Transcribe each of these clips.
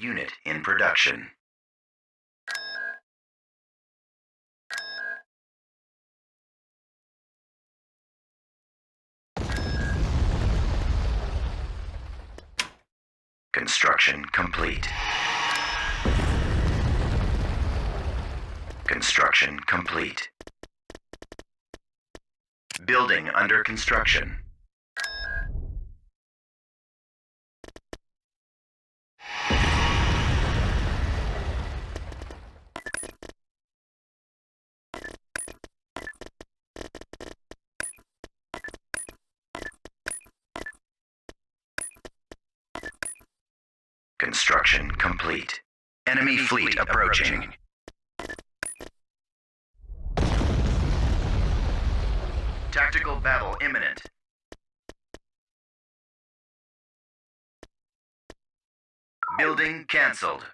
Unit in production. Construction complete. Construction complete. Building under construction. Construction complete. Enemy fleet approaching. Tactical battle imminent. Building cancelled.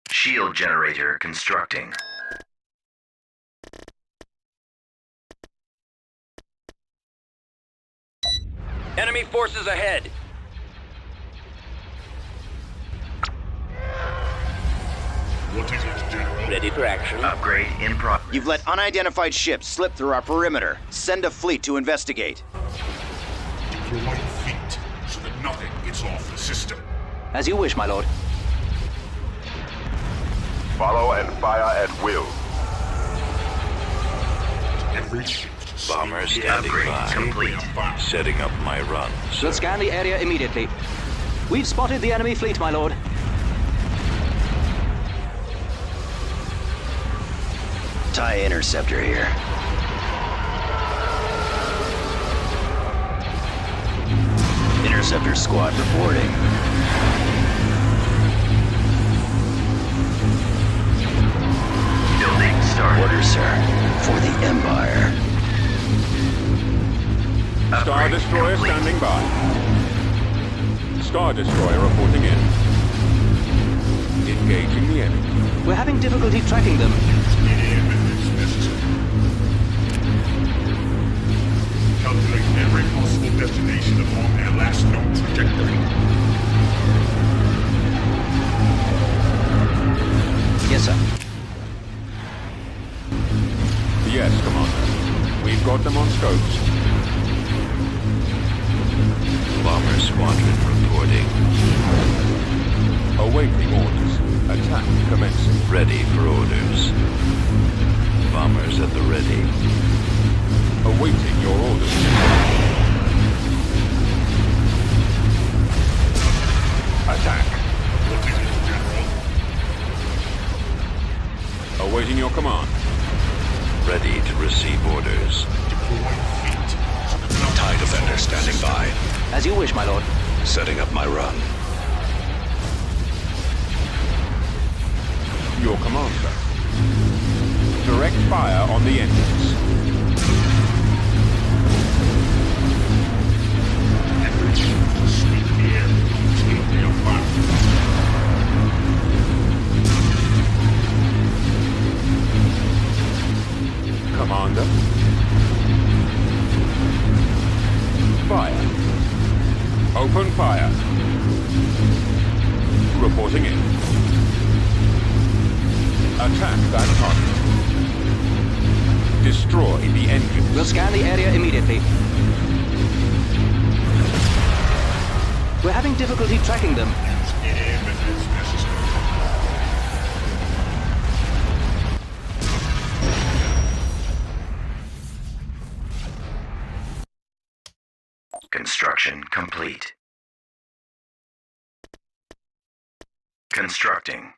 Shield generator constructing. Enemy forces ahead. What is it, General? Ready for action. Upgrade in progress. You've let unidentified ships slip through our perimeter. Send a fleet to investigate. Deploy fleet so that nothing gets off the system. As you wish, my lord. Follow and fire at will. Every ship. Bomber standing Upgrade by. complete. Setting up my run. We'll scan the area immediately. We've spotted the enemy fleet, my lord. TIE interceptor here. Interceptor squad reporting. Building started. Order, sir. For the Empire. Star Upgrade Destroyer complete. standing by. Star Destroyer reporting in. Engaging the enemy. We're having difficulty tracking them. Immediate methods necessary. Calculate every possible destination along their last known trajectory. Yes, sir. Yes, Commander. We've got them on scopes. Bomber squadron reporting. Awaiting orders. Attack commencing. Ready for orders. Bombers at the ready. Awaiting your orders. Attack. What is it, General? Awaiting your command. Ready to receive orders. Deploy fleet so that nothing TIE gets defender off the standing system. by. As you wish, my lord. Setting up my run. Your command, sir. Direct fire on the engines. Every ship will sweep the air until they are found. Commander. Fire. Open fire. Reporting in. Attack that target. Destroy the engines. We'll scan the area immediately. We're having difficulty tracking them. Immediate methods necessary. Construction complete. Constructing.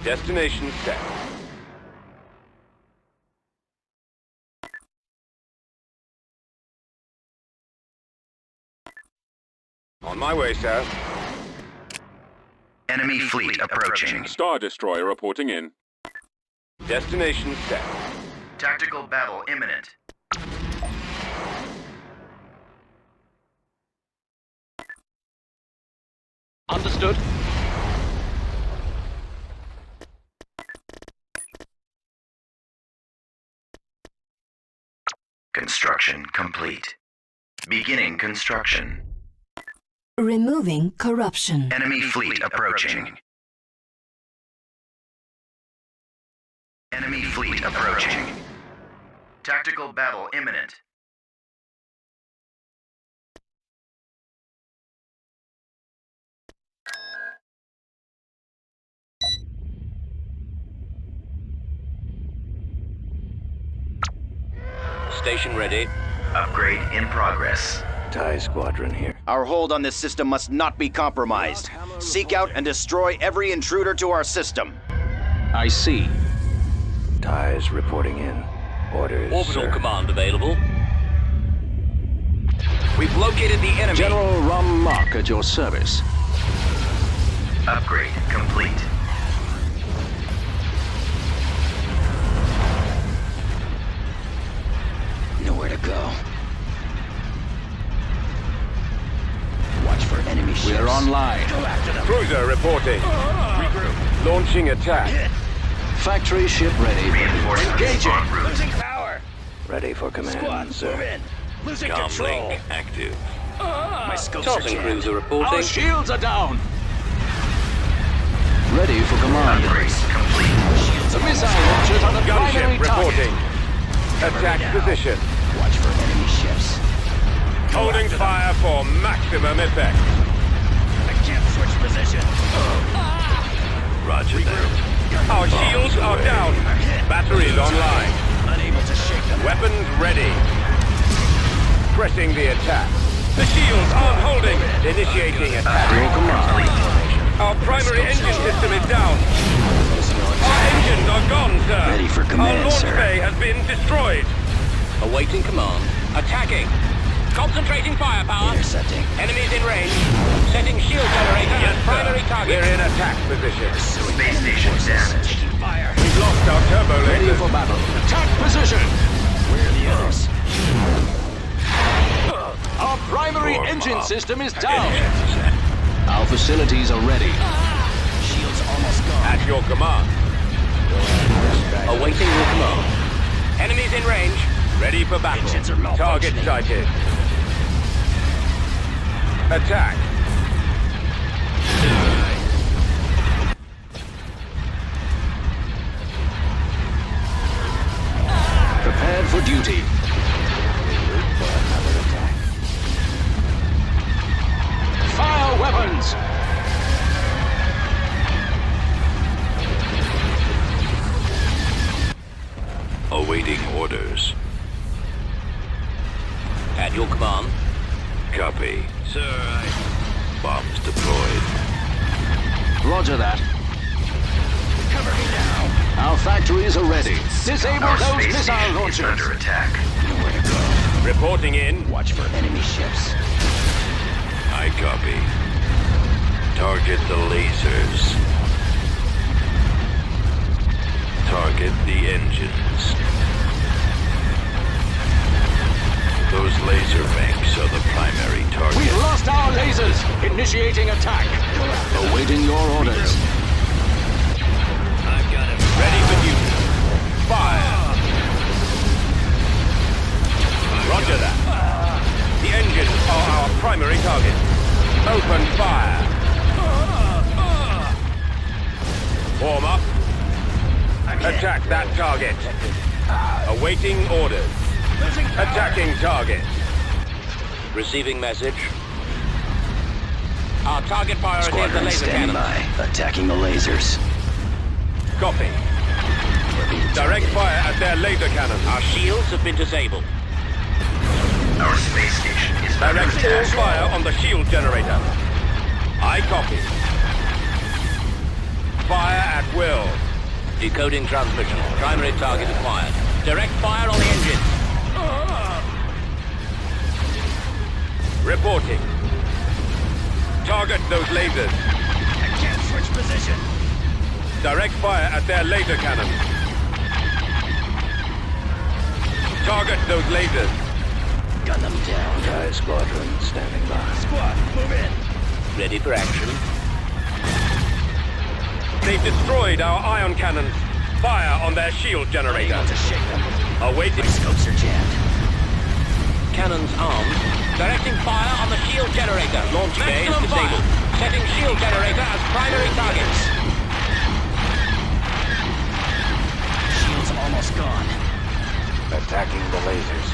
Destination set. On my way, sir. Enemy fleet approaching. Star Destroyer reporting in. Destination set. Tactical battle imminent. Understood. Construction complete. Beginning construction. Removing corruption. Enemy fleet approaching. Enemy fleet approaching. Tactical battle imminent. Station ready. Upgrade in progress. TIE squadron here. Our hold on this system must not be compromised. Seek out and destroy every intruder to our system. I see. TIEs reporting in. Orders, Orbital sir. command available. We've located the enemy. General Rum Mark at your service. Upgrade complete. Nowhere to go. Watch for enemy ships. We're online. Cruiser reporting. Launching attack. Factory ship ready. Reinforcements en route. Ready for command, sir. Comlink active. My scopes Tossing cruiser reporting. Our shields are down. Ready for command. Upgrade complete. The missile launchers are the primary Gunship target. reporting. Attack position. Watch for enemy ships. Holding fire for maximum effect. I can't switch position. Roger that. Our shields are down. Batteries online. Unable to shake them. Weapons ready. Pressing the attack. The shields aren't holding. Initiating attack. Your command. Our primary engine system is down. Our engines are gone, sir. Ready for command, Our launch sir. bay has been destroyed. Awaiting command. Attacking. Concentrating firepower. Intercepting. Enemies in range. Setting shield generator as primary target. We're in attack position. Space station damaged. Fire. We've lost our turbo Ready lasers. for battle. Attack position. Where are the others? Our primary Form engine up. system is down. Engines set. Our facilities are ready. Shields almost gone. At your command. Awaiting your command. Enemies in range. Ready for battle. Engines are malfunctioning. Target sighted. Attack. Prepared for duty. Fire weapons. Awaiting orders. At your command. Copy. Sir, Bombs deployed. Roger that. Cover me now. Our factories are ready. Disable Our those space missile station is launchers. under attack. Nowhere to go. Reporting in. Watch for enemy ships. I copy. Target the lasers. Target the engines. Those laser banks are the primary target. We've lost our lasers. Initiating attack. Awaiting your orders. I've got him. Ready for duty. Fire. Roger that. The engines are our primary target. Open fire. Warm up. Attack that target. Awaiting orders. Attacking target. Receiving message. Our target priority is the laser cannon. Attacking the lasers. Copy. Direct fire at their laser cannon. Our shields have been disabled. Our space station is under Direct all attack. fire on the shield generator. I copy. Fire at will. Decoding transmission. Primary target acquired. Direct fire on the engine. Reporting. Target those lasers. I can't switch position. Direct fire at their laser cannon. Target those lasers. Gun them down. TIE squadron standing by. Squad, move in. Ready for action. They've destroyed our ion cannons. Fire on their shield generator. Unable to shake them. Awaiting. My scopes are jammed. cannons armed. Directing fire on the shield generator. Launch bay is disabled. Setting shield generator as primary targets. Shield's almost gone. Attacking the lasers.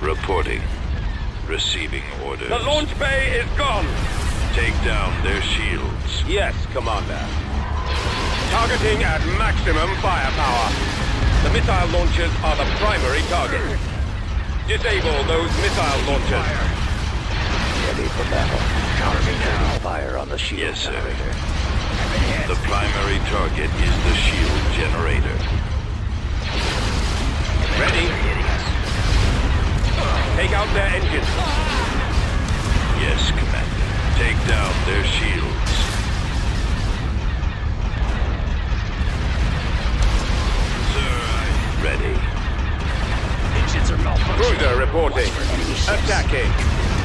Reporting. Receiving orders. The launch bay is gone! Take down their shields. Yes, Commander. Targeting at maximum firepower. The missile launchers are the primary target. Disable those missile launchers. Ready for battle. Targeting now. Fire on the shield Yes, sir. generator. The primary target is the shield generator. Ready? Take out their engines. Yes, Commander. Take down their shields. Sir, ready. Engines are malfunctioning. Cruiser reporting. Watch for enemy ships. Attacking.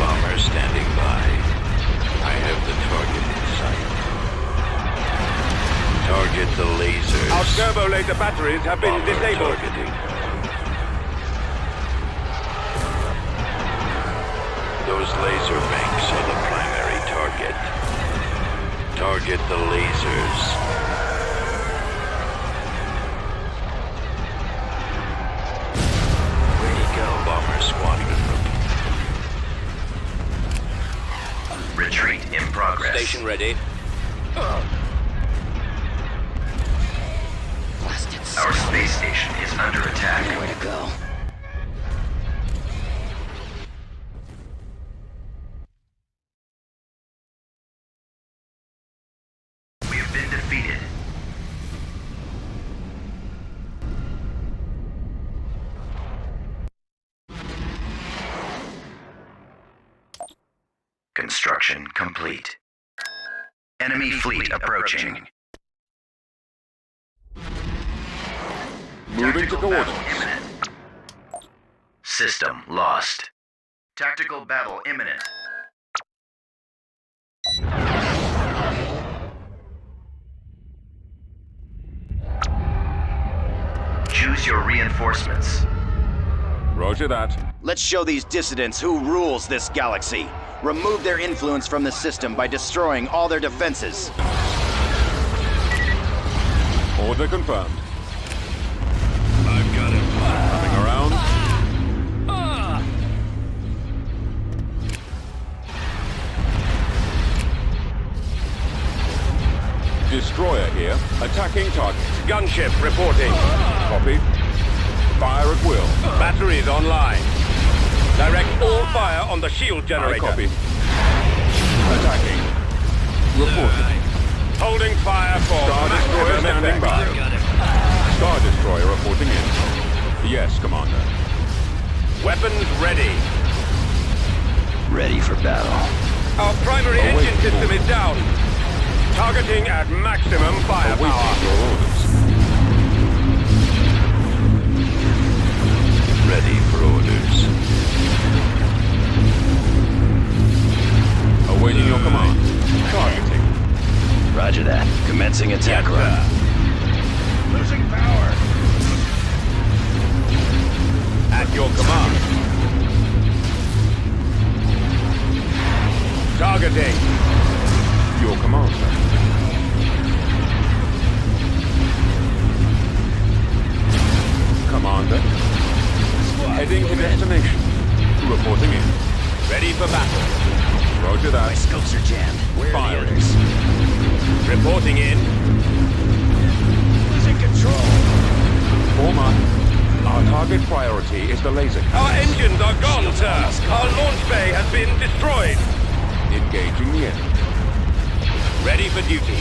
Bomber standing by. I have the target in sight. Target the lasers. Our turbo laser batteries have been Bomber disabled. targeting. Those laser banks are the primary target. Target the lasers. Ready to go. Bomber squadron. Retreat in progress. Station ready. Blasted Our son. space station is under attack. Nowhere to go. We have been defeated. Construction complete. Enemy fleet approaching. Moving to Tactical battle coordinates. imminent. System lost. Tactical battle imminent. Choose your reinforcements. Roger that. Let's show these dissidents who rules this galaxy. Remove their influence from the system by destroying all their defenses. Order confirmed. I've got it. Coming around. Destroyer here. Attacking target. Gunship reporting. Copy. Fire at will. Batteries online. Direct all fire on the shield generator. Copy. Attacking. Reporting. Holding fire for Star Destroyer standing by. Star Destroyer reporting in. Yes, Commander. Weapons ready. Ready for battle. Our primary Oh, engine system is down. Targeting at maximum firepower. Awaiting your orders. Ready for orders. Awaiting your command. Targeting. Roger that. Commencing attack run. Losing power. At your command. Targeting. Your command, sir. Commander. Heading to destination. Reporting in. Ready for battle. Roger that. My scopes are jammed. Where are the Firing. others? Reporting in. Losing control. Form up. Our target priority is the laser cannon. Our engines are gone, Shields sir. almost gone. Our launch bay has been destroyed. Engaging the enemy. Ready for duty.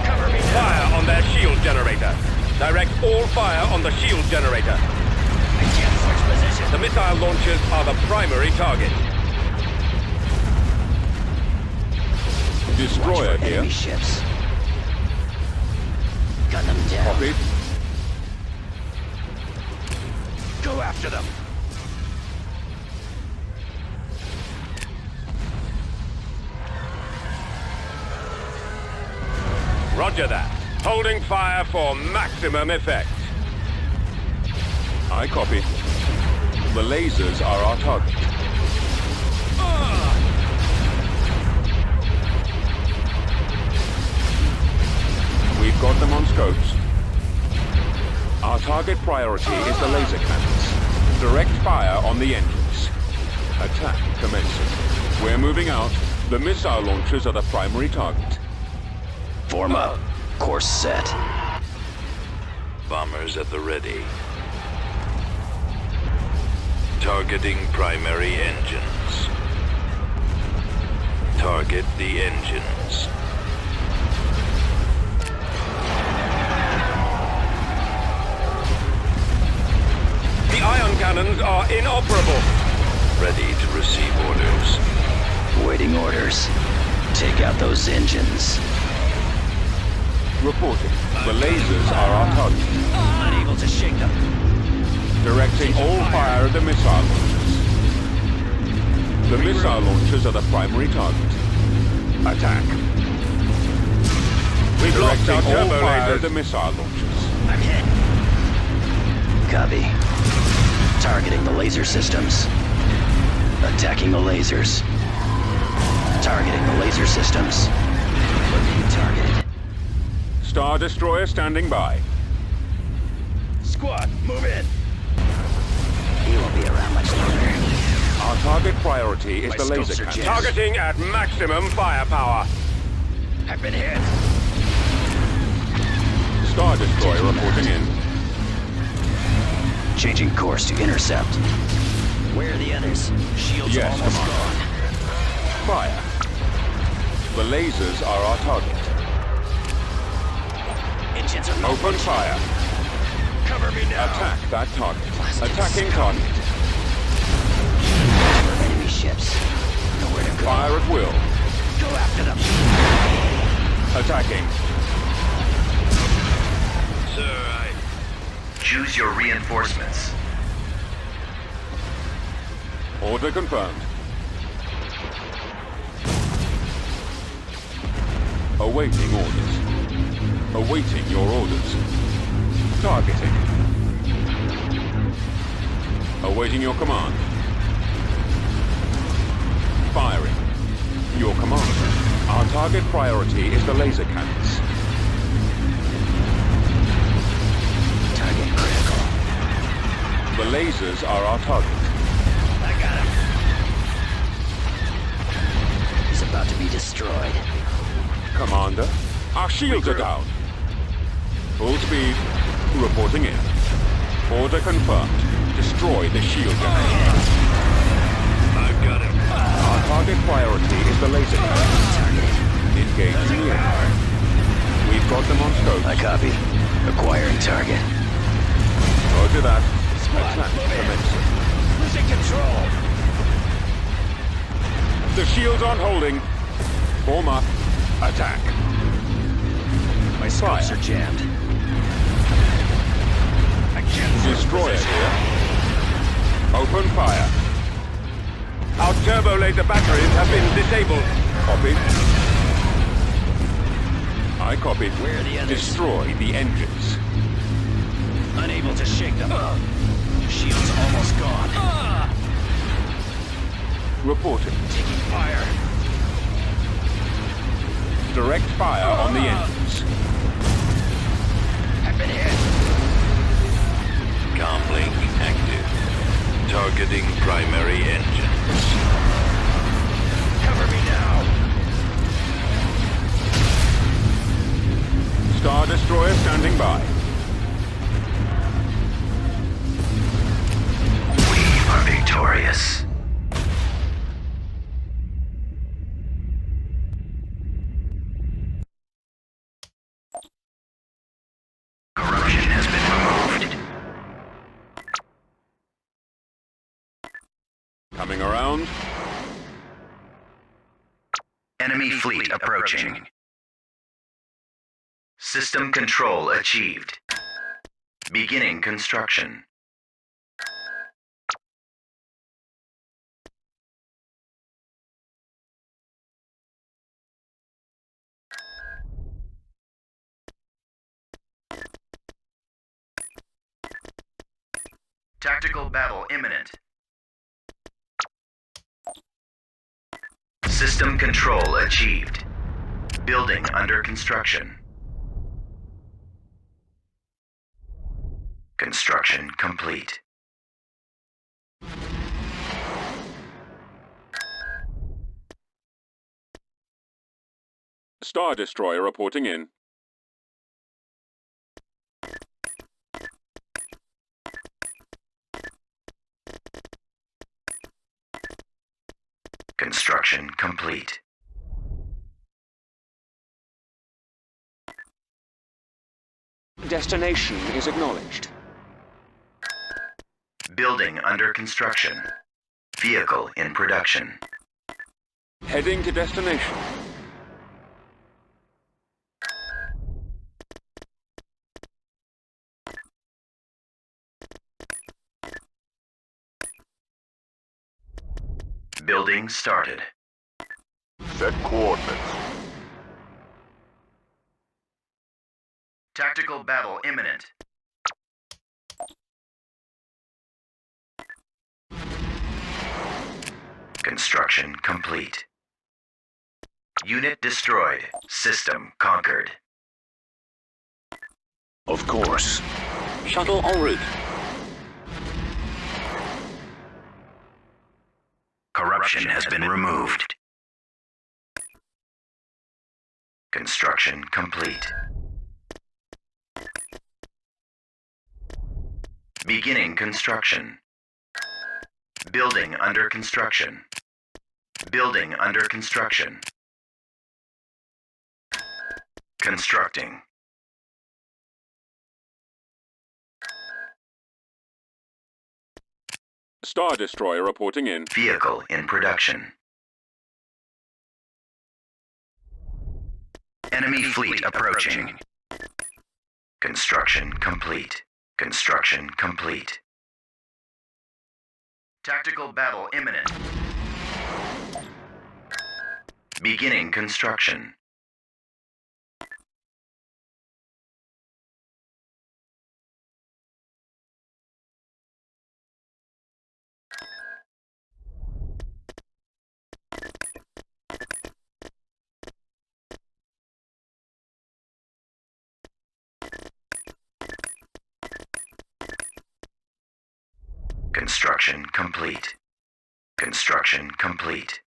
Cover me now. Fire on their shield generator. Direct all fire on the shield generator. I can't switch position. The missile launchers are the primary target. Watch Destroyer for here. enemy ships. Gun them down. Copied. Go after them. Roger that. Holding fire for maximum effect. I copy. The lasers are our target. We've got them on scopes. Our target priority is the laser cannons. Direct fire on the engines. Attack commencing. We're moving out. The missile launchers are the primary target. Form up. Course set. Bombers at the ready. Targeting primary engines. Target the engines. The ion cannons are inoperable. Ready to receive orders. Waiting orders. Take out those engines. Reporting. The lasers are our target. Unable to shake them. Directing all fire at the missile launchers. The missile launchers are the primary target. Attack. We've lost our Directing all turbo fire at lasers. the missile launchers. I'm hit. Copy. Targeting the laser systems. Attacking the lasers. Targeting the laser systems. We're being targeted. Star Destroyer standing by. Squad, move in. He won't be around much longer. Our target priority is My the laser scopes are cannon. jammed. Targeting at maximum firepower. I've been hit. Star Destroyer Taking reporting that. in. Changing course to intercept. Where are the others? Shields Yes, almost Commander. gone. Fire. The lasers are our target. Engines are Open fire. Cover me now. Attack that target. Attacking target. Enemy ships. Nowhere to go. Fire at will. Go after them. Attacking. Sir, Choose your reinforcements. Order confirmed. Awaiting orders. Awaiting your orders. Targeting. Awaiting your command. Firing. Your command. Our target priority is the laser cannons. Target critical. The lasers are our target. I got him. He's about to be destroyed. Commander, our shields are down. Full speed. Reporting in. Order confirmed. Destroy the shield generator. I've got him. Our target priority is the laser cannons. Targeted. Engaging the air. We've got them on scope. I copy. Acquiring target. Roger that. Squad, Attack move in. commencing. Losing control. The shields on holding. Form up. Attack. My scopes Fire. are jammed. I can't Destroyer here. Open fire. Our turbo laser batteries have been disabled. Copied. I copied. Where are the others? Destroy the engines. Unable to shake them. Shields almost gone. Reporting. Taking fire. Direct fire on the engines. I've been hit. Comlink active. Targeting primary engines. Cover me now. Star Destroyer standing by. We are victorious. Corruption has been removed. Coming around. Enemy fleet approaching. System control achieved. Beginning construction. Tactical battle imminent. System control achieved. Building under construction. Construction complete. Star Destroyer reporting in. Construction complete. Destination is acknowledged. Building under construction. Vehicle in production. Heading to destination. Building started. Set coordinates. Tactical battle imminent. Construction complete. Unit destroyed. System conquered. Of course. Shuttle en route. Corruption has been removed. Construction complete. Beginning construction. Building under construction. Building under construction. Constructing. Star Destroyer reporting in. Vehicle in production. Enemy fleet approaching. Construction complete. Construction complete. Tactical battle imminent. Beginning construction. Construction complete. Construction complete.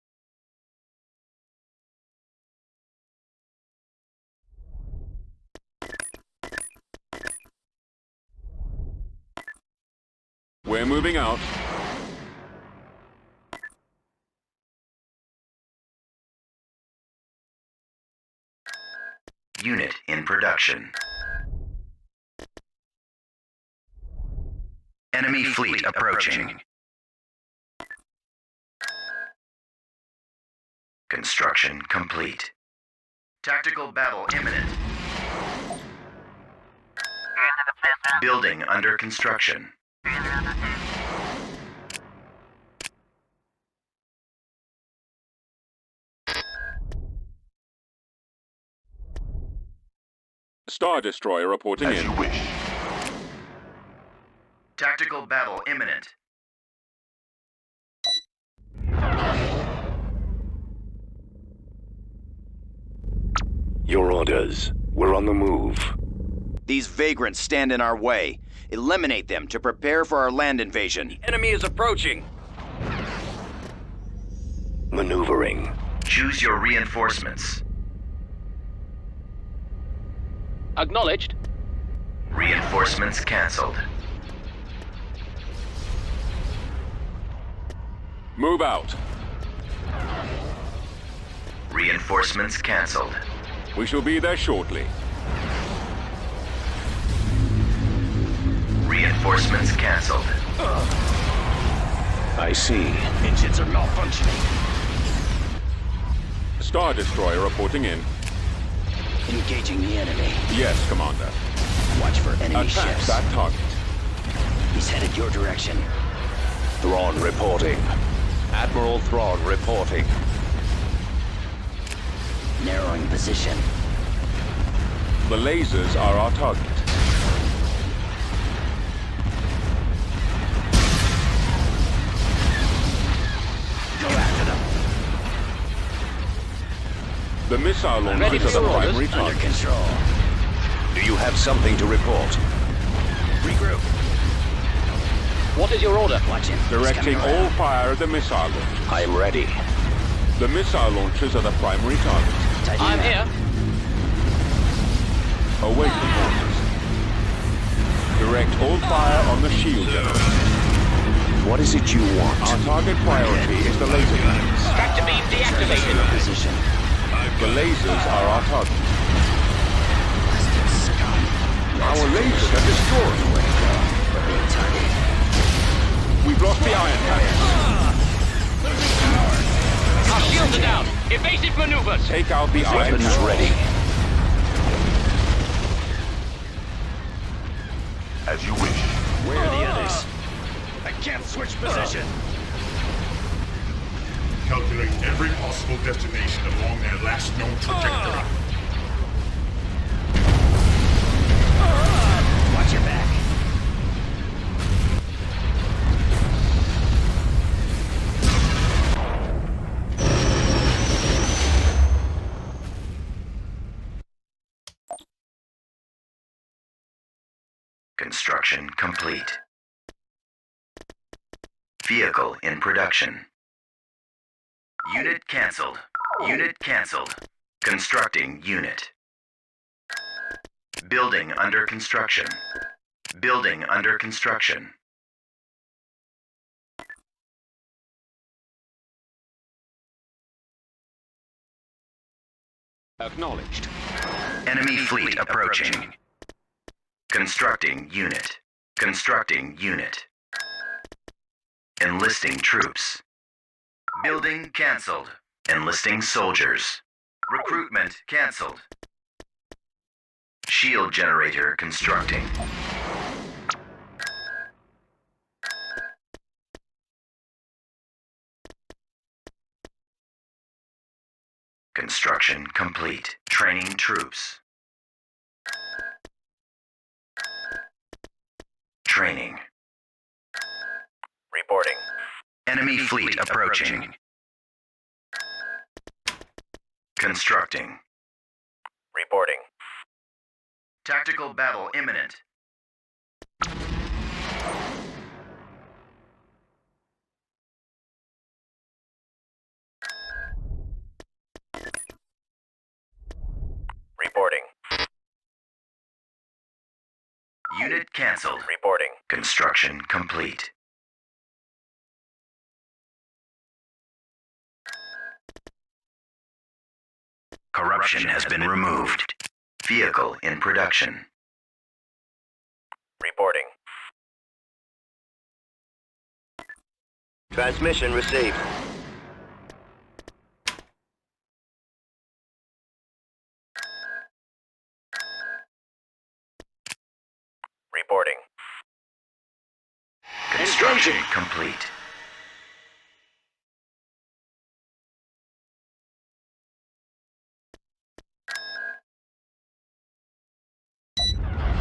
We're moving out. Unit in production. Enemy fleet approaching. Construction complete. Tactical battle imminent. Building under construction. Star Destroyer reporting As in. you wish. Tactical battle imminent. Your orders. We're on the move. These vagrants stand in our way. Eliminate them to prepare for our land invasion. Enemy is approaching. Maneuvering. Choose your reinforcements. Acknowledged. Reinforcements cancelled. Move out. Reinforcements cancelled. We shall be there shortly. Reinforcements cancelled. I see. Engines are malfunctioning. Star Destroyer reporting in. Engaging the enemy. Yes, Commander. Watch for enemy Attack ships. that target. He's headed your direction. Thrawn reporting. Admiral Thrawn reporting. Narrowing position. The lasers are our target. Go after them. missile Ready launchers for are the your orders. primary Under target. control. Do you have something to report? Regroup. What is your order? Watch him. He's Directing coming all around. fire at the missile launchers. I am ready. The missile launchers are the primary target. Tighten I'm it here. up. Awaiting orders. Direct all fire on the shield generator. What is it you want? Our target priority is the laser guns. Tractor beam deactivated. Position. The lasers are our target. Our lasers are destroyed. We've lost the iron cannons. Our shields are down. Evasive maneuvers. Take out the iron Weapons cannons. ready. As you wish. Where are the others? I can't switch position. Calculate every possible destination along their last known trajectory. Watch your back. Construction complete. Vehicle in production. Unit cancelled. Unit cancelled. Constructing unit. Building under construction. Building under construction. Acknowledged. Enemy fleet approaching. Constructing unit. Constructing unit. Enlisting troops. Building cancelled. Enlisting soldiers. Recruitment cancelled. Shield generator constructing. Construction complete. Training troops. Training. Reporting. Enemy fleet approaching. Constructing. Reporting. Tactical battle imminent. Reporting. Unit cancelled. Reporting. Construction complete. Corruption has been removed. Vehicle in production. Reporting. Transmission received. Reporting. Construction complete.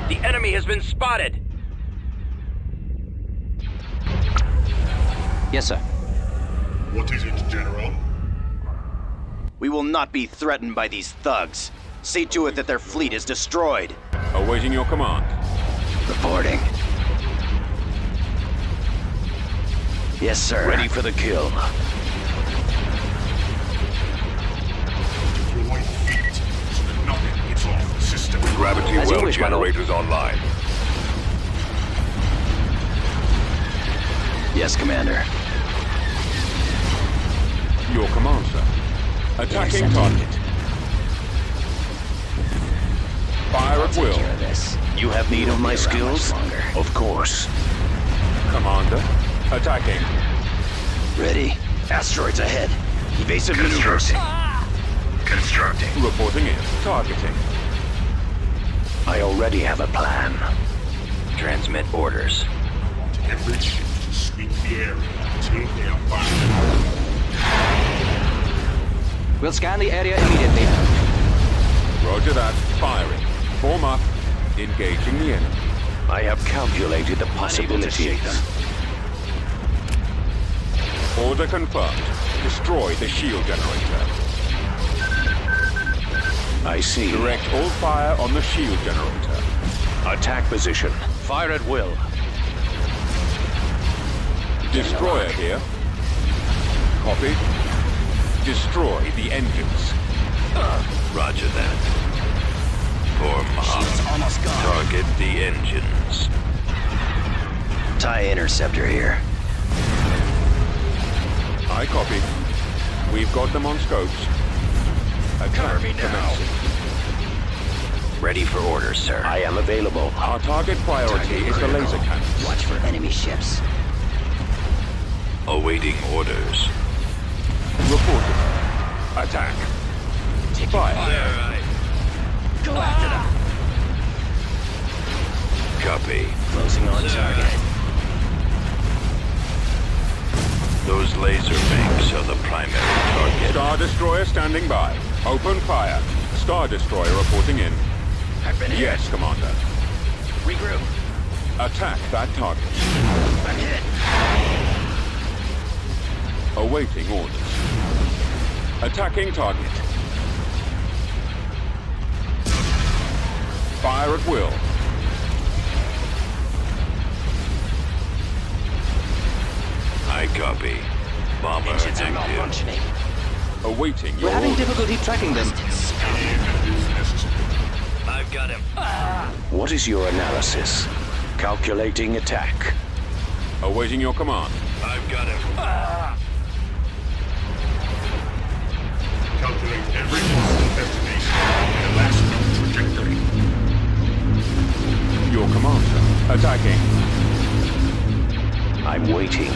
The enemy has been spotted. Yes, sir. What is it, General? We will not be threatened by these thugs. See to it that their fleet is destroyed. Awaiting your command. Reporting. Yes, sir. Ready for the kill. Deploy fleet so that nothing gets off the system. As Gravity you well wish, my lord. generators online. Yes, Commander. Your command, sir. Attacking target. Fire at will. This. You have need of my Won't be around much skills? longer. Of course. Commander. Attacking. Ready. Asteroids ahead. Evasive maneuvers. Constructing. Constructing. Reporting in. Targeting. I already have a plan. Transmit orders. Every ship to sweep the area until they are found. We'll scan the area immediately. Roger that. Firing. Form up. Engaging the enemy. I have calculated the Unable to possibilities. shake them. Order confirmed. Destroy the shield generator. I see. Direct all fire on the shield generator. Attack position. Fire at will. Destroyer here. Copy. Destroy the engines. Roger that. For Mom. Target the engines. TIE interceptor here. I copy. We've got them on scopes. Attack commencing. Ready for orders, sir. I am available. Our target priority is the laser cannons. Watch for enemy ships. Awaiting orders. Reported. Attack. Fire. Go after them! Copy. Closing on target. Those laser banks are the primary target. Star Destroyer standing by. Open fire. Star Destroyer reporting in. I've been hit. Yes, Commander. Regroup. Attack that target. I'm hit. Awaiting orders. Attacking target. Fire at will. I copy. Bomber Engines are active. malfunctioning. Awaiting your We're having orders. difficulty tracking them. I've got him. What is your analysis? Calculating attack. Awaiting your command. I've got him. Calculate every possible destination and last known trajectory. Your command, sir. Attacking. I'm waiting.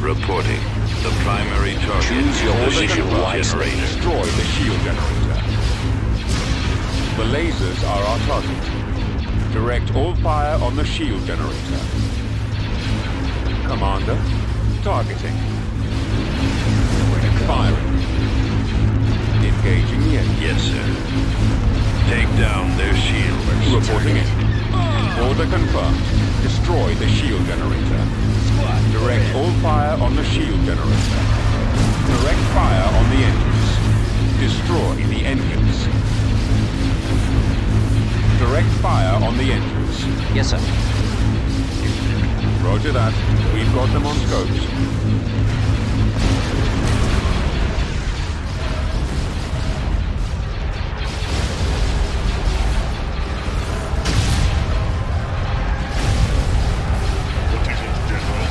Reporting. The primary target Choose your is the position shield wisely. generator. Destroy the shield generator. The lasers are our target. Direct all fire on the shield generator. Commander, targeting. Firing. Engaging the enemy. Yes, sir. Take down their shields. Reporting in. Order confirmed. Destroy the shield generator. Direct all fire on the shield generator. Direct fire on the engines. Destroy the engines. Direct fire on the engines. Yes, sir. Roger that. We've got them on scopes. Potential General.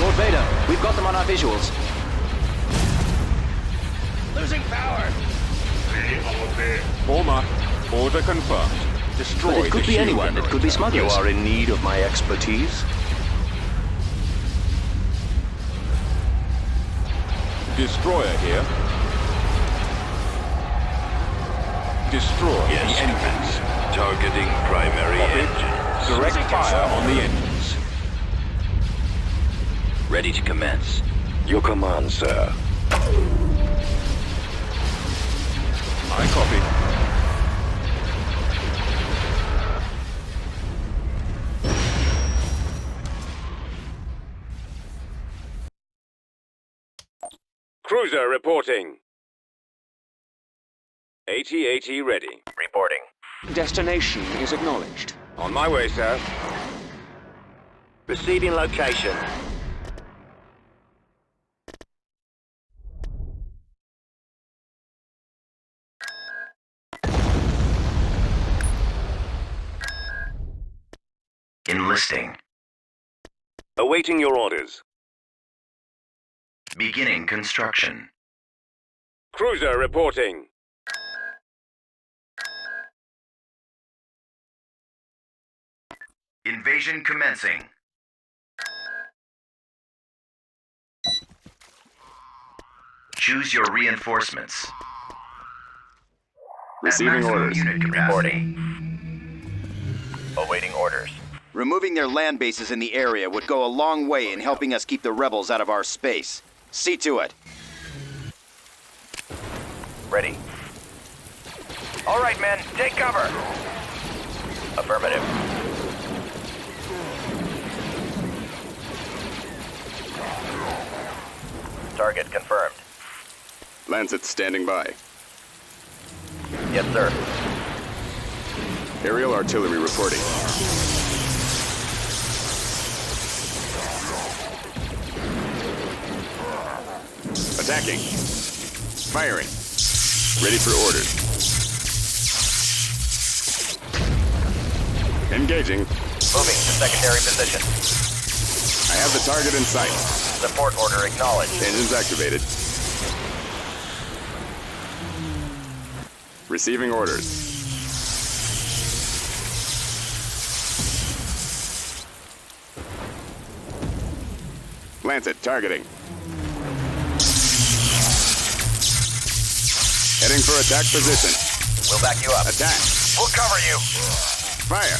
Lord Vader, we've got them on our visuals. Losing power! They are there. Former. Order confirmed. Destroy But it could the be shield anyone. It could be generator. You smugglers. are in need of my expertise? Destroyer here. Destroy Yes, the engines. Targeting primary Copy. engines. Direct fire on the engines. Ready to commence. Your command, sir. I copy. Cruiser reporting. AT-AT ready. Reporting. Destination is acknowledged. On my way, sir. Receiving location. Enlisting. Awaiting your orders. Beginning construction. Cruiser reporting. Invasion commencing. Choose your reinforcements. Receiving Maximum orders. unit capacity. Awaiting orders. Removing their land bases in the area would go a long way in helping us keep the rebels out of our space. See to it. Ready. All right, men, take cover. Affirmative. Target confirmed. Lancet standing by. Yes, sir. Aerial artillery reporting. Attacking. Firing. Ready for orders. Engaging. Moving to secondary position. I have the target in sight. Support order acknowledged. Engines activated. Receiving orders. Lancet targeting. Heading for attack position. We'll back you up. Attack. We'll cover you. Fire.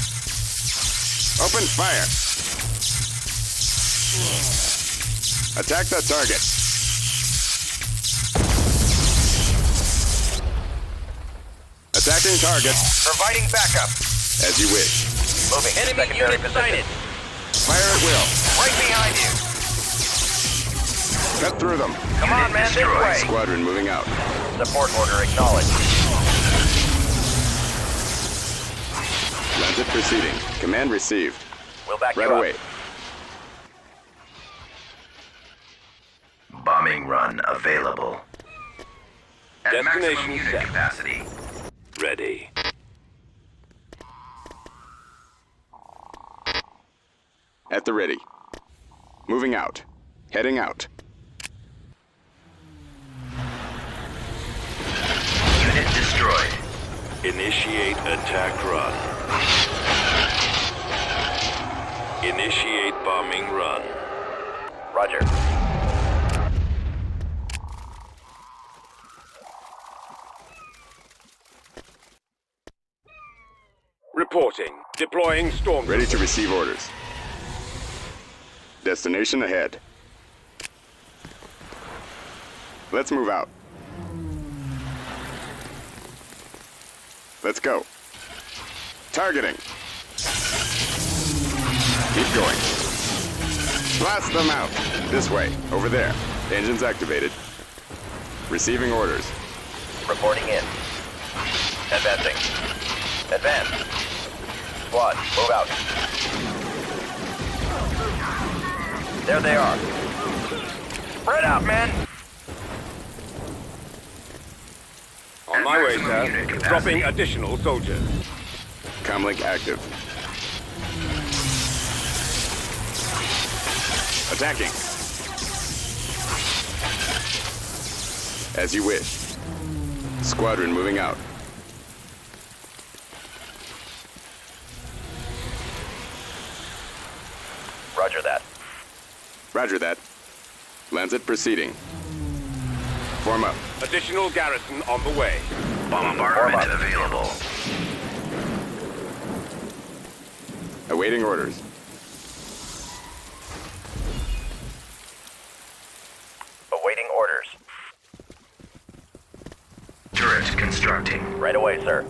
Open fire. Attack the target. Attacking target. Providing backup. As you wish. Moving to secondary position. Fire at will. Right behind you. Cut through them. Come on, man, this way. Squadron moving out. Support order acknowledged. Lancet proceeding. Command received. We'll back Right you away. up. Bombing run available. At maximum Destination unit set. capacity. Ready. At the ready. Moving out. Heading out. Unit destroyed. Initiate attack run. Initiate bombing run. Roger. Reporting. Deploying storm. Ready to receive orders. Destination ahead. Let's move out. Let's go. Targeting. Keep going. Blast them out. This way. Over there. Engines activated. Receiving orders. Reporting in. Advancing. Advance. Squad, move out. There they are. Spread out, men. On my way, maximum unit sir. capacity. Dropping additional soldiers. Comlink active. Attacking. As you wish. Squadron moving out. Roger that. Roger that. Lancet proceeding. Form up. Additional garrison on the way. Bombardment available. Awaiting orders. Awaiting orders. Turret constructing. Right away, sir.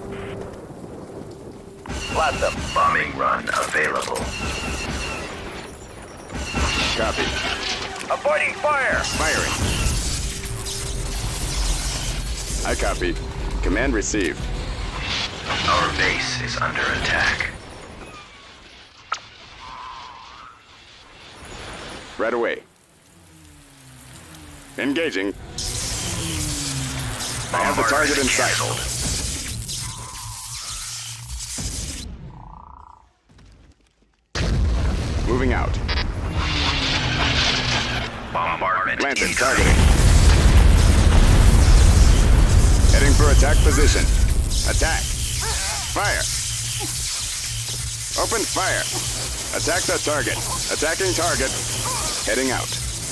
Blast them. Bombing run available. Copy. Avoiding fire. Firing. I copy. Command received. Our base is under attack. Right away. Engaging. I have the target in sight. Canceled. Moving out. Bombardment Lancet incoming. targeting. Heading for attack position. Attack. Fire. Open fire. Attack the target. Attacking target. Heading out.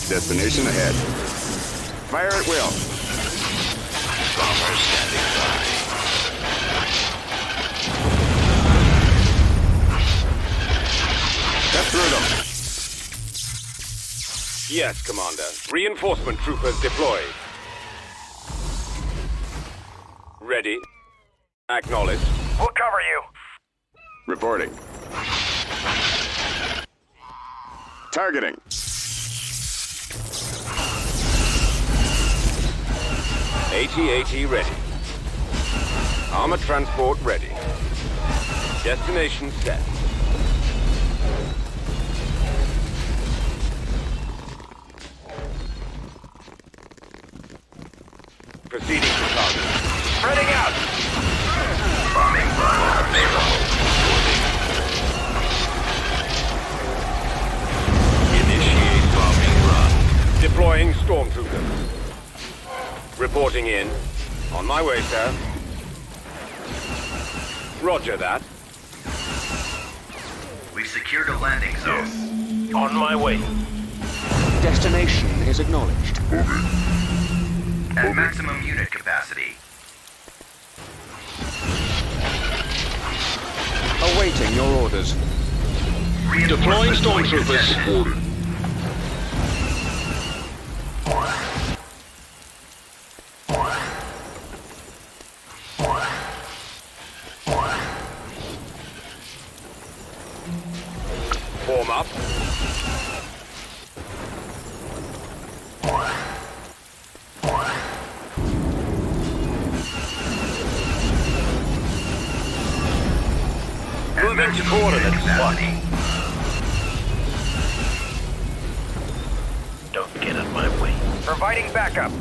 Destination ahead. Fire at will. Bomber standing by. Cut through them. Yes, Commander. Reinforcement troopers deployed. Ready. Acknowledged. We'll cover you. Reporting. Targeting. AT-AT ready. Armored transport ready. Destination set. Proceeding to target. Spreading out! Bombing run available. Initiate bombing run. Deploying stormtroopers. Reporting in. On my way, sir. Roger that. We've secured a landing zone. On my way. Destination is acknowledged. At maximum unit capacity. Awaiting your orders. Deploying Reinforcements going to stormtroopers. destination. Form up. At Moving to maximum coordinates. unit capacity. Don't get in my way. Providing backup.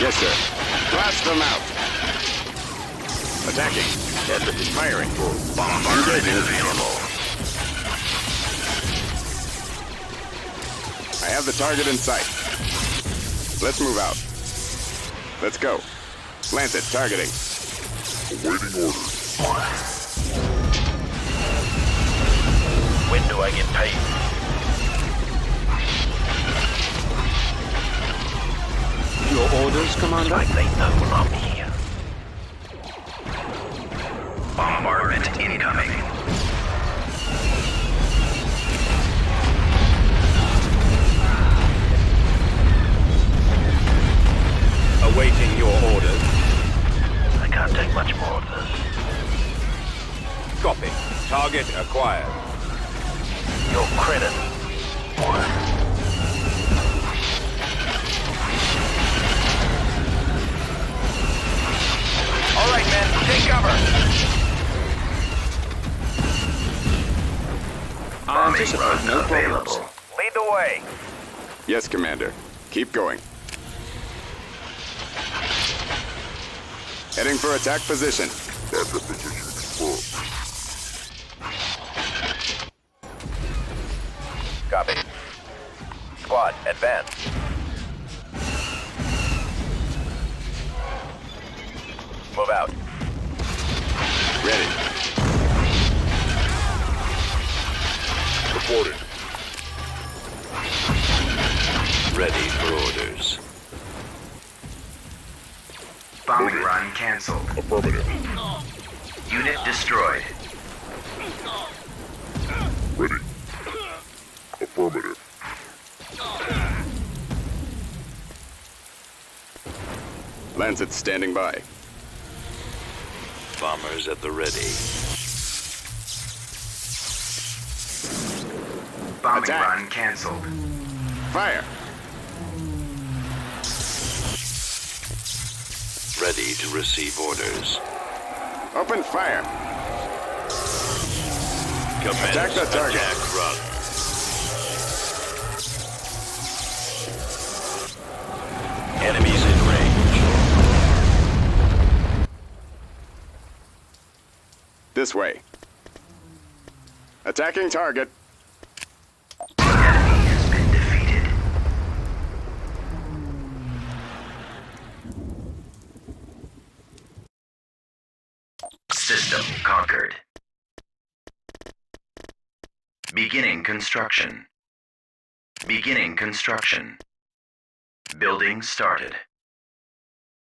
Yes, sir. Blast them out. Attacking. Yes, firing. Bombardment available. I have the target in sight. Let's move out. Let's go. Lance it, targeting. Awaiting orders. When do I get paid? Your orders, Commander? Like they know I'm here. Bombardment incoming. Awaiting your orders. I can't take much more of this. Copy. Target acquired. Your credit. All right, men, take cover. I anticipate no problems. Available. Lead the way. Yes, Commander. Keep going. Heading for attack position. Backup position confirmed. Copy. Squad, advance. Move out. Ready. Reporting. Ready for orders. Bombing run canceled. Affirmative. Unit destroyed. Ready. Affirmative. Lancet standing by. Bombers at the ready. Bombing Attack. run canceled. Fire. Ready to receive orders. Open fire. Commence Attack the target. attack run. Enemies in range. This way. Attacking target. Enemy has been defeated. System conquered. Beginning construction. Beginning construction. Building started.